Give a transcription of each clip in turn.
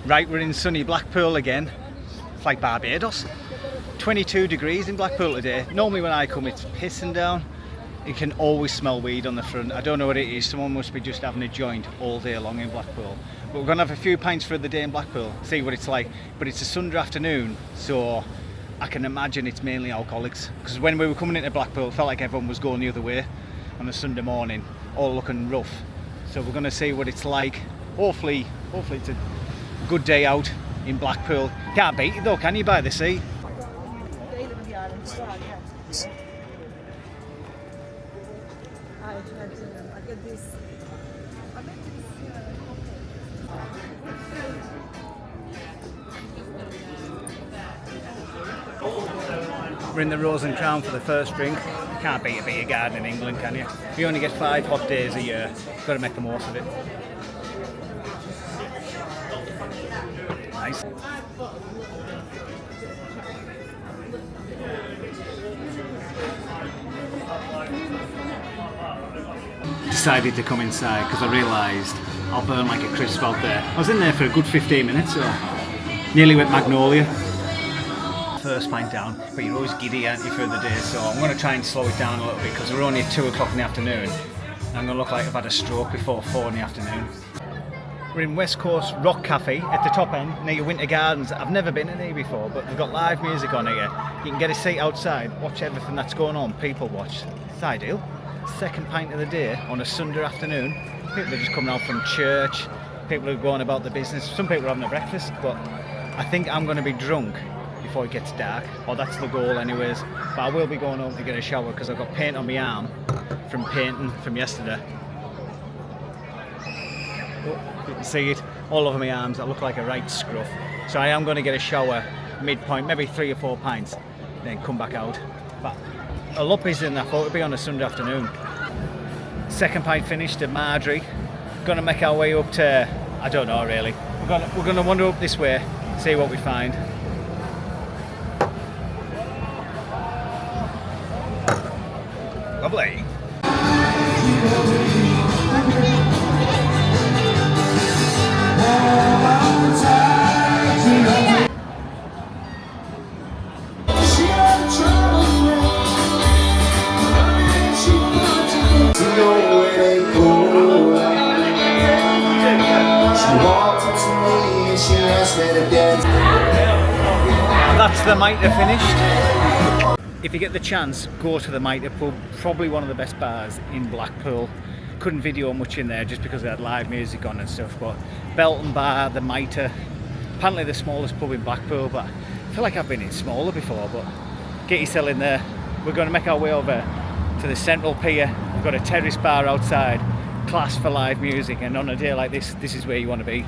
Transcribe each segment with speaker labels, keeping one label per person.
Speaker 1: Right, we're in sunny Blackpool again. It's like Barbados. 22 degrees in Blackpool today. Normally when I come it's pissing down. You can always smell weed on the front. I don't know what it is. Someone must be just having a joint all day long in Blackpool. But we're going to have a few pints for the day in Blackpool, see what it's like. But it's a Sunday afternoon, so I can imagine it's mainly alcoholics. Because when we were coming into Blackpool, it felt like everyone was going the other way on a Sunday morning, all looking rough. So we're going to see what it's like. Hopefully it's a good day out in Blackpool. Can't beat it though, can you, by the sea? We're in the Rose and Crown for the first drink. You can't beat a beer garden in England, can you? You only get 5 hot days a year. You've got to make the most of it. Nice. Decided to come inside because I realised I'll burn like a crisp out there. I was in there for a good 15 minutes, so nearly went Magnolia. First pint down, but you're always giddy, aren't you, for the day, so I'm going to try and slow it down a little bit because we're only at 2 o'clock in the afternoon. I'm going to look like I've had a stroke before 4 in the afternoon. We're in West Coast Rock Cafe at the top end near Winter Gardens. I've never been in here before, but we've got live music on here. You can get a seat outside, watch everything that's going on, people watch. It's ideal. Second pint of the day on a Sunday afternoon. People are just coming out from church, people are going about the business. Some people are having a breakfast, but I think I'm going to be drunk before it gets dark, or that's the goal anyways. But I will be going home to get a shower because I've got paint on my arm from painting from yesterday. Oh, you can see it all over my arms. I look like a right scruff. So I am going to get a shower midpoint, maybe 3 or 4 pints, then come back out. But a lot busier than I thought it'd be on a Sunday afternoon. Second pint finished at Marjorie. Gonna make our way up to, I don't know really. We're gonna wander up this way, see what we find. Lovely. That's the Mitre finished. If you get the chance, go to the Mitre pub. Probably one of the best bars in Blackpool. Couldn't video much in there just because they had live music on and stuff, but Belton Bar, the Mitre, apparently the smallest pub in Blackpool, but I feel like I've been in smaller before, but get yourself in there. We're going to make our way over to the Central Pier. We've got a terrace bar outside, class for live music, and on a day like this, this is where you want to be.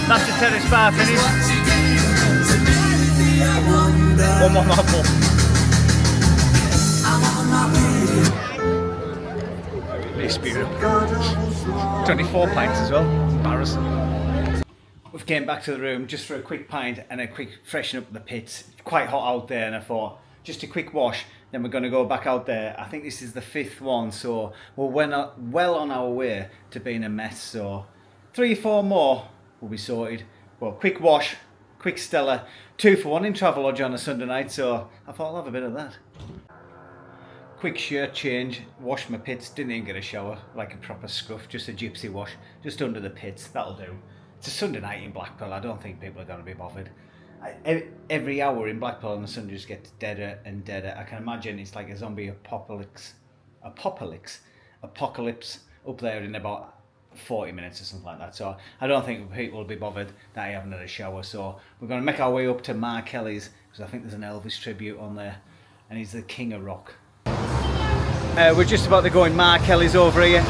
Speaker 1: That's the terrace bar finished. One more mouthful. This beautiful. 24 pints as well. Embarrassing. We've came back to the room just for a quick pint and a quick freshen up the pits. It's quite hot out there, and I thought just a quick wash, then we're going to go back out there. I think this is the 5th one, so we're well on our way to being a mess, so 3 or 4 more will be sorted. Well, quick wash, quick Stella, 2 for 1 in Travelodge on a Sunday night, so I thought I'll have a bit of that. Quick shirt change, wash my pits, didn't even get a shower, like a proper scruff, just a gypsy wash, just under the pits, that'll do. It's a Sunday night in Blackpool, I don't think people are going to be bothered. Every hour in Blackpool on the Sunday just gets deader and deader. I can imagine it's like a zombie apocalypse up there in about 40 minutes or something like that. So I don't think people will be bothered that I haven't had a shower. So we're going to make our way up to Mark Kelly's because I think there's an Elvis tribute on there, and he's the king of rock. We're just about to go in Mark Kelly's over here.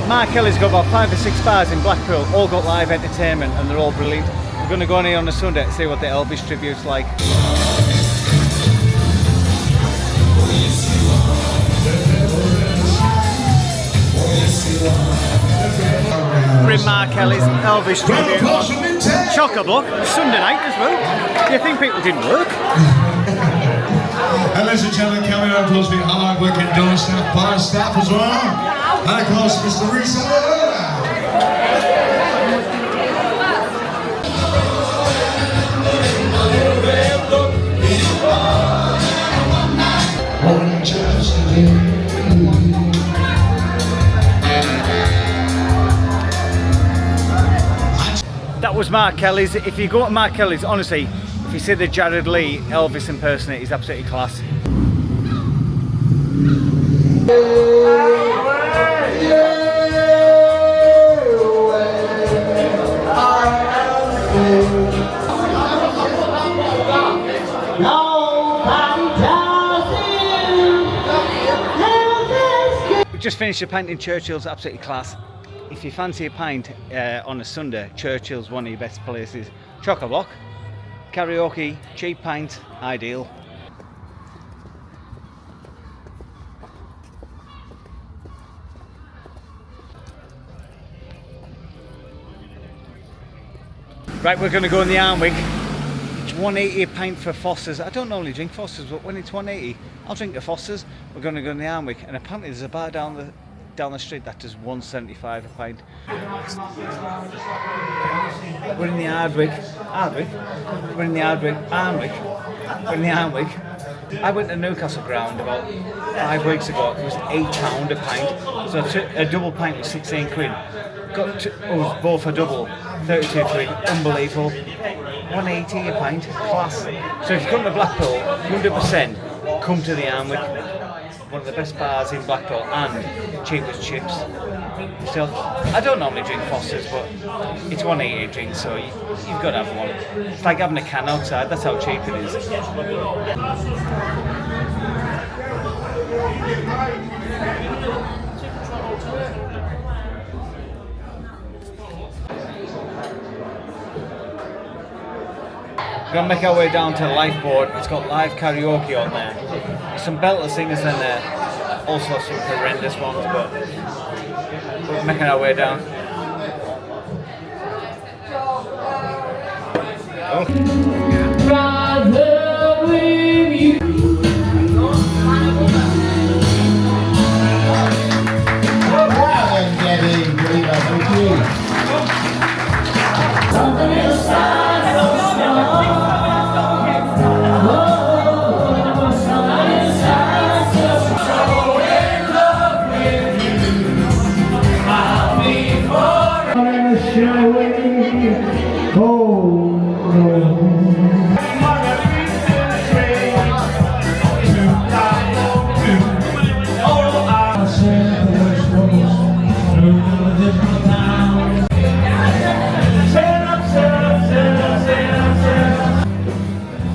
Speaker 1: Mark Kelly's got about 5 or 6 bars in Blackpool, all got live entertainment, and they're all brilliant. We're going to go in here on a Sunday to see what the Elvis tribute's like. watching Mark Kelly's Elvis tribute on Chock-a-Block Sunday night as well. Do you think people didn't work?
Speaker 2: And ladies and gentlemen, coming up close to me, hard working door staff, bar staff as well. And of course, Mr. Reese.
Speaker 1: That was Mark Kelly's. If you go to Mark Kelly's, honestly, if you see the Jared Lee Elvis impersonate, he's absolutely class. We just finished a pint in Churchill's, absolutely class. If you fancy a pint on a Sunday, Churchill's one of your best places. Chock-a-Block, karaoke, cheap pint, ideal. Right, we're going to go in the Armwick. It's 180 a pint for Foster's. I don't normally drink Foster's, but when it's 180, I'll drink the Foster's. We're going to go in the Armwick, and apparently there's a bar down the street that does 175 a pint. We're in the Armwick. We're in the Armwick. I went to Newcastle Ground about 5 weeks ago. It was £8 a pint. So a double pint was 16 quid. Was both a double, 32 quid. Unbelievable. 180 a pint, class. So if you come to Blackpool, 100% come to the Armwick. One of the best bars in Blackpool and cheapest chips. So I don't normally drink Foster's, but it's 180 a drink, so you've got to have one. It's like having a can outside, that's how cheap it is. We're going to make our way down to the lifeboard. It's got live karaoke on there. There's some belter singers in there, also some horrendous ones, but we're making our way down. Oh.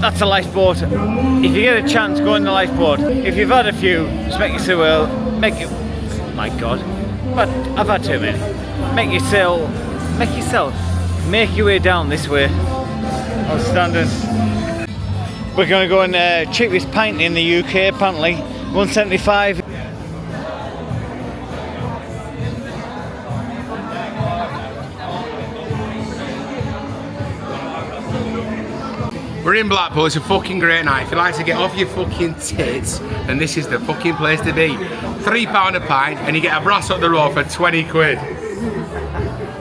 Speaker 1: That's a lifeboat. If you get a chance, go on the lifeboat. If you've had a few, just make yourself well. Oh my God, but I've had too many. Make your way down this way. Outstanding. We're going to go in cheapest pint in the UK, apparently, 175.
Speaker 3: We're in Blackpool, it's a fucking great night. If you like to get off your fucking tits, then this is the fucking place to be. £3 a pint and you get a brass up the road for 20 quid.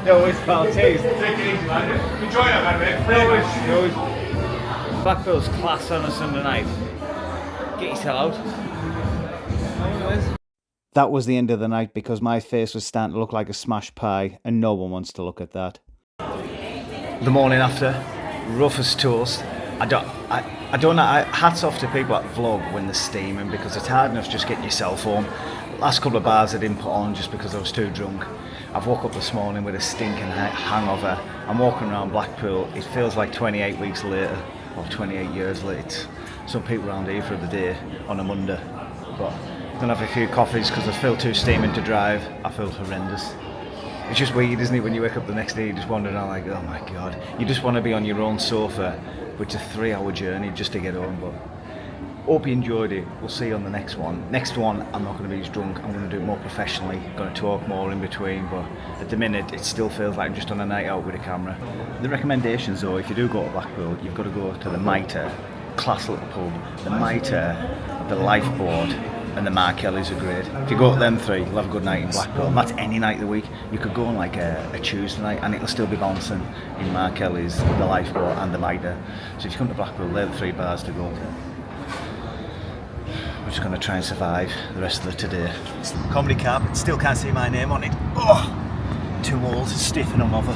Speaker 1: No, it's foul taste.
Speaker 3: Take it easy, man. Enjoy it, man.
Speaker 1: Blackpool's class on a Sunday night. Get yourself out. That was the end of the night because my face was starting to look like a smashed pie and no one wants to look at that. The morning after, rough as toast. I don't know, hats off to people that vlog when they're steaming because it's hard enough just getting yourself home. Last couple of bars I didn't put on just because I was too drunk. I've woke up this morning with a stinking hangover. I'm walking around Blackpool, it feels like 28 weeks later, or 28 years late. Some people around here for the day on a Monday. But I'm gonna have a few coffees because I feel too steaming to drive. I feel horrendous. It's just weird, isn't it, when you wake up the next day, you just wander around like, oh my God. You just want to be on your own sofa, which is a 3-hour journey just to get home, but Hope you enjoyed it. We'll see you on the next one. Next one, I'm not going to be as drunk. I'm going to do it more professionally. Going to talk more in between, but at the minute, it still feels like I'm just on a night out with a camera. The recommendations, though, if you do go to Blackpool, you've got to go to the Mitre, class little pub. The Mitre, the Lifeboat, and the Mark Kelly's are great. If you go to them three, you'll have a good night in Blackpool. And that's any night of the week. You could go on like a Tuesday night and it'll still be bouncing in Mark Kelly's, the Lifeboat and the Mitre. So if you come to Blackpool, they're the 3 bars to go. We're just going to try and survive the rest of the today. Comedy carpet, still can't see my name on it. Oh, 2 walls, stiff and I'm over.